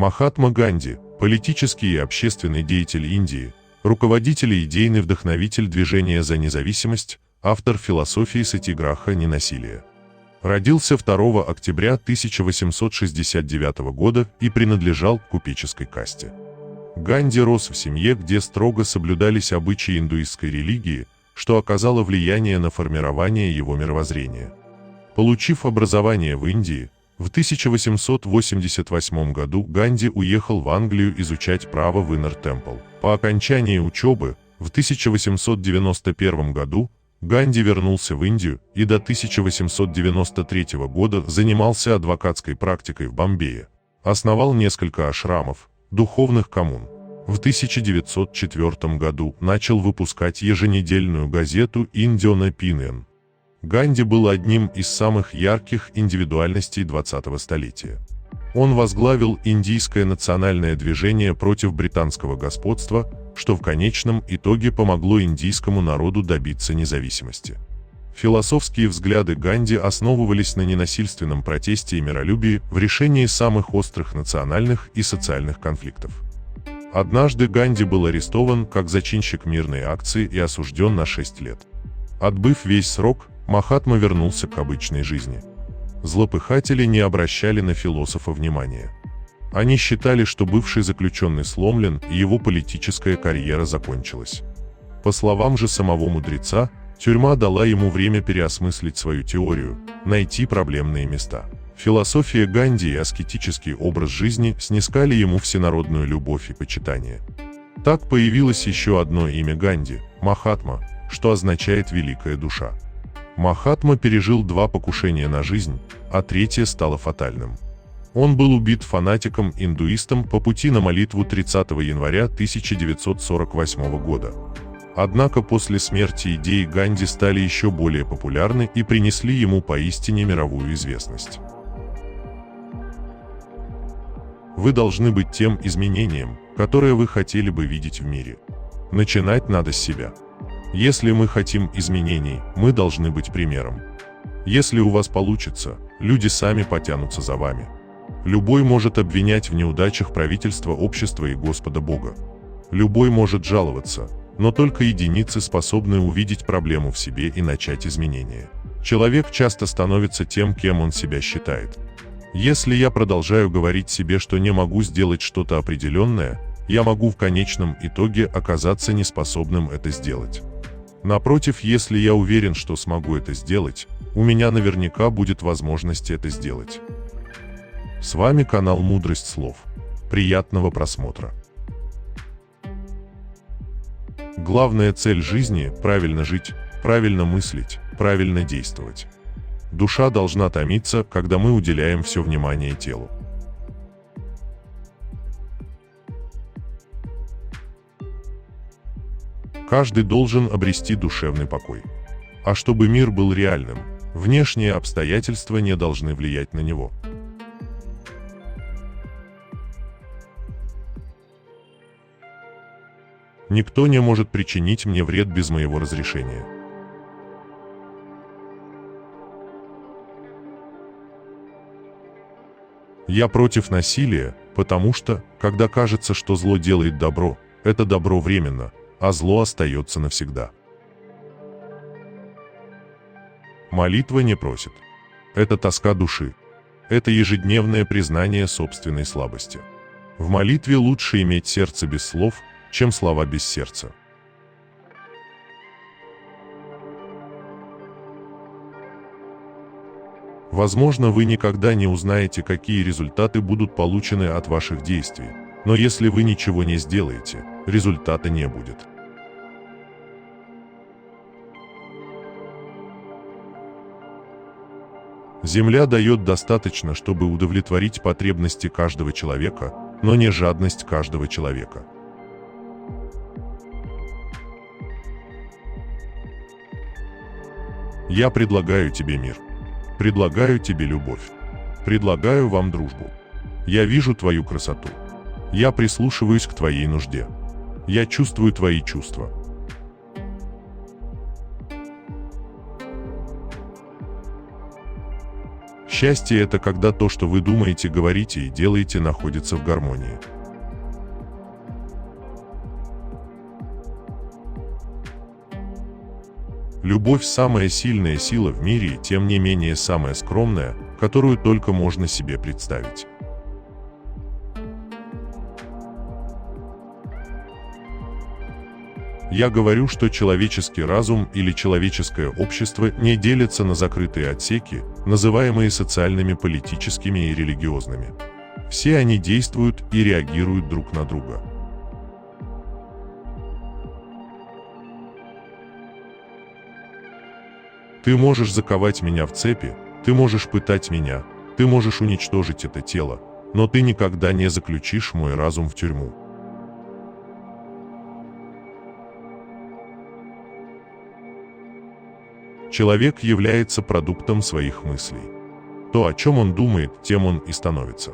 Махатма Ганди – политический и общественный деятель Индии, руководитель и идейный вдохновитель движения за независимость, автор философии сатьяграха «Ненасилие». Родился 2 октября 1869 года и принадлежал к купеческой касте. Ганди рос в семье, где строго соблюдались обычаи индуистской религии, что оказало влияние на формирование его мировоззрения. Получив образование в Индии, в 1888 году Ганди уехал в Англию изучать право в Иннер Темпл. По окончании учебы, в 1891 году, Ганди вернулся в Индию и до 1893 года занимался адвокатской практикой в Бомбее. Основал несколько ашрамов, духовных коммун. В 1904 году начал выпускать еженедельную газету «Indian Opinion». Ганди был одним из самых ярких индивидуальностей 20-го столетия. Он возглавил индийское национальное движение против британского господства, что в конечном итоге помогло индийскому народу добиться независимости. Философские взгляды Ганди основывались на ненасильственном протесте и миролюбии в решении самых острых национальных и социальных конфликтов. Однажды Ганди был арестован как зачинщик мирной акции и осужден на 6 лет. Отбыв весь срок, Махатма вернулся к обычной жизни. Злопыхатели не обращали на философа внимания. Они считали, что бывший заключенный сломлен, и его политическая карьера закончилась. По словам же самого мудреца, тюрьма дала ему время переосмыслить свою теорию, найти проблемные места. Философия Ганди и аскетический образ жизни снискали ему всенародную любовь и почитание. Так появилось еще одно имя Ганди – Махатма, что означает «великая душа». Махатма пережил 2 покушения на жизнь, а 3-е стало фатальным. Он был убит фанатиком-индуистом по пути на молитву 30 января 1948 года. Однако после смерти идеи Ганди стали еще более популярны и принесли ему поистине мировую известность. Вы должны быть тем изменением, которое вы хотели бы видеть в мире. Начинать надо с себя. Если мы хотим изменений, мы должны быть примером. Если у вас получится, люди сами потянутся за вами. Любой может обвинять в неудачах правительства, общества и Господа Бога. Любой может жаловаться, но только единицы способны увидеть проблему в себе и начать изменения. Человек часто становится тем, кем он себя считает. Если я продолжаю говорить себе, что не могу сделать что-то определенное, я могу в конечном итоге оказаться неспособным это сделать. Напротив, если я уверен, что смогу это сделать, у меня наверняка будет возможность это сделать. С вами канал Мудрость слов. Приятного просмотра. Главная цель жизни – правильно жить, правильно мыслить, правильно действовать. Душа должна томиться, когда мы уделяем все внимание телу. Каждый должен обрести душевный покой. А чтобы мир был реальным, внешние обстоятельства не должны влиять на него. Никто не может причинить мне вред без моего разрешения. Я против насилия, потому что, когда кажется, что зло делает добро, это добро временно, а зло остается навсегда. Молитва не просит. Это тоска души. Это ежедневное признание собственной слабости. В молитве лучше иметь сердце без слов, чем слова без сердца. Возможно, вы никогда не узнаете, какие результаты будут получены от ваших действий, но если вы ничего не сделаете, результата не будет. Земля дает достаточно, чтобы удовлетворить потребности каждого человека, но не жадность каждого человека. Я предлагаю тебе мир. Предлагаю тебе любовь. Предлагаю вам дружбу. Я вижу твою красоту. Я прислушиваюсь к твоей нужде. Я чувствую твои чувства. Счастье – это когда то, что вы думаете, говорите и делаете, находится в гармонии. Любовь – самая сильная сила в мире и тем не менее самая скромная, которую только можно себе представить. Я говорю, что человеческий разум или человеческое общество не делятся на закрытые отсеки, называемые социальными, политическими и религиозными. Все они действуют и реагируют друг на друга. Ты можешь заковать меня в цепи, ты можешь пытать меня, ты можешь уничтожить это тело, но ты никогда не заключишь мой разум в тюрьму. Человек является продуктом своих мыслей. То, о чем он думает, тем он и становится.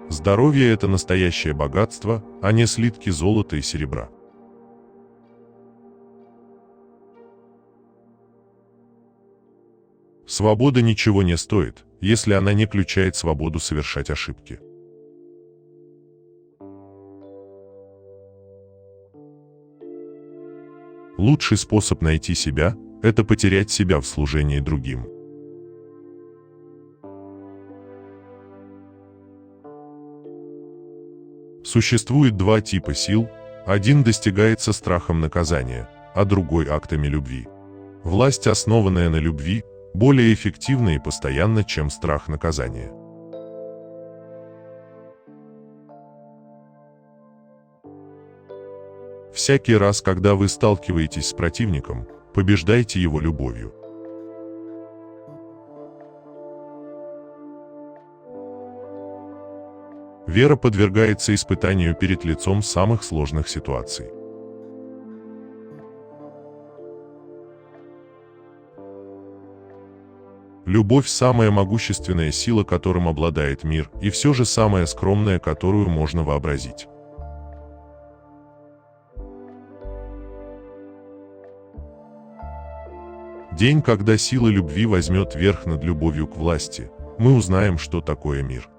Здоровье – это настоящее богатство, а не слитки золота и серебра. Свобода ничего не стоит, если она не включает свободу совершать ошибки. Лучший способ найти себя – это потерять себя в служении другим. Существует два типа сил, один достигается страхом наказания, а другой актами любви. Власть, основанная на любви, более эффективна и постоянна, чем страх наказания. Всякий раз, когда вы сталкиваетесь с противником, побеждайте его любовью. Вера подвергается испытанию перед лицом самых сложных ситуаций. Любовь – самая могущественная сила, которым обладает мир, и все же самая скромная, которую можно вообразить. День, когда сила любви возьмет верх над любовью к власти, мы узнаем, что такое мир.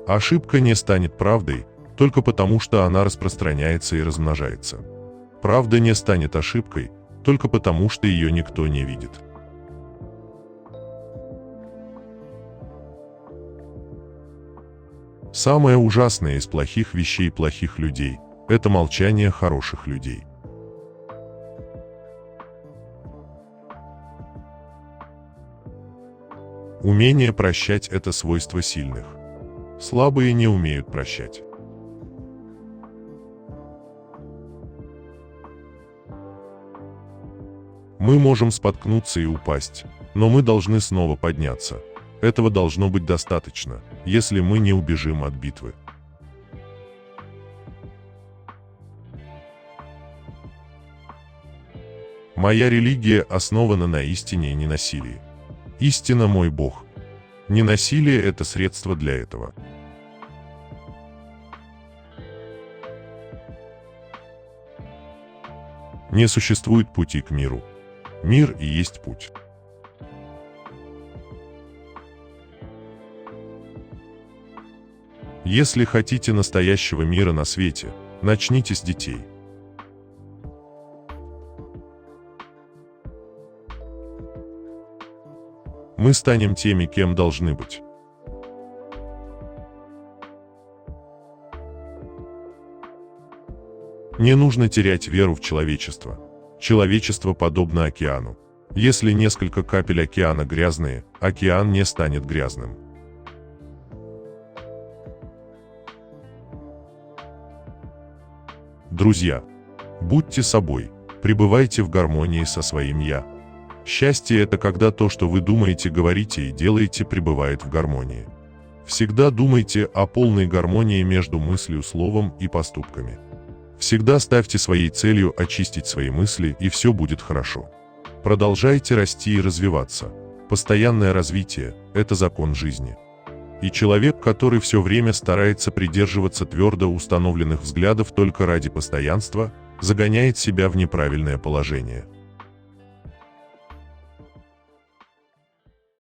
Ошибка не станет правдой, только потому, что она распространяется и размножается. Правда не станет ошибкой, только потому, что ее никто не видит. Самое ужасное из плохих вещей плохих людей – это молчание хороших людей. Умение прощать – это свойство сильных. Слабые не умеют прощать. Мы можем споткнуться и упасть, но мы должны снова подняться. Этого должно быть достаточно, если мы не убежим от битвы. Моя религия основана на истине и ненасилии. Истина мой Бог. Ненасилие – это средство для этого. Не существует пути к миру. Мир и есть путь. Если хотите настоящего мира на свете, начните с детей. Мы станем теми, кем должны быть. Не нужно терять веру в человечество. Человечество подобно океану. Если несколько капель океана грязные, океан не станет грязным. Друзья, будьте собой, пребывайте в гармонии со своим «я». Счастье – это когда то, что вы думаете, говорите и делаете, пребывает в гармонии. Всегда думайте о полной гармонии между мыслью, словом и поступками. Всегда ставьте своей целью очистить свои мысли, и все будет хорошо. Продолжайте расти и развиваться. Постоянное развитие – это закон жизни. И человек, который все время старается придерживаться твердо установленных взглядов только ради постоянства, загоняет себя в неправильное положение.